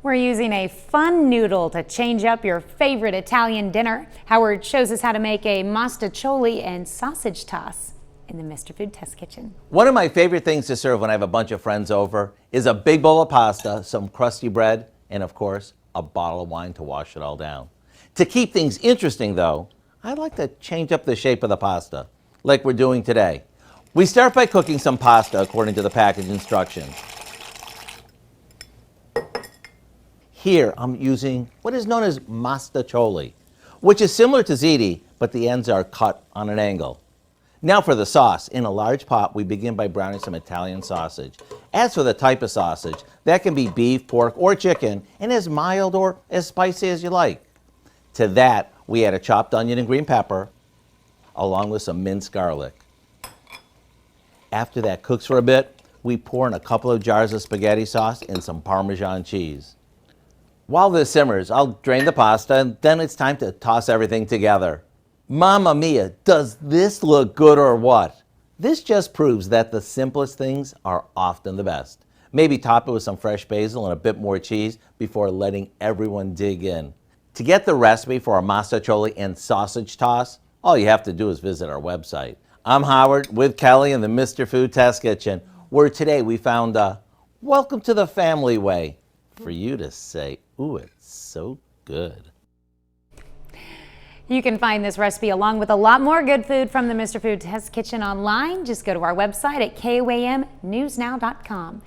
We're using a fun noodle to change up your favorite Italian dinner. Howard shows us how to make a Mostaccioli and sausage toss in the Mr. Food Test Kitchen. One of my favorite things to serve when I have a bunch of friends over is a big bowl of pasta, some crusty bread, and of course, a bottle of wine to wash it all down. To keep things interesting though, I like to change up the shape of the pasta, like we're doing today. We start by cooking some pasta according to the package instructions. Here I'm using what is known as Mostaccioli, which is similar to ziti, but the ends are cut on an angle. Now for the sauce. In a large pot, we begin by browning some Italian sausage. As for the type of sausage, that can be beef, pork, or chicken, and as mild or as spicy as you like. To that, we add a chopped onion and green pepper, along with some minced garlic. After that cooks for a bit, we pour in a couple of jars of spaghetti sauce and some Parmesan cheese. While this simmers, I'll drain the pasta, and then it's time to toss everything together. Mamma mia, does this look good or what? This just proves that the simplest things are often the best. Maybe top it with some fresh basil and a bit more cheese before letting everyone dig in. To get the recipe for our Mostaccioli and sausage toss, all you have to do is visit our website. I'm Howard with Kelly in the Mr. Food Test Kitchen, where today we found a welcome to the family way for you to say, ooh, it's so good. You can find this recipe along with a lot more good food from the Mr. Food Test Kitchen online. Just go to our website at KOAMnewsnow.com.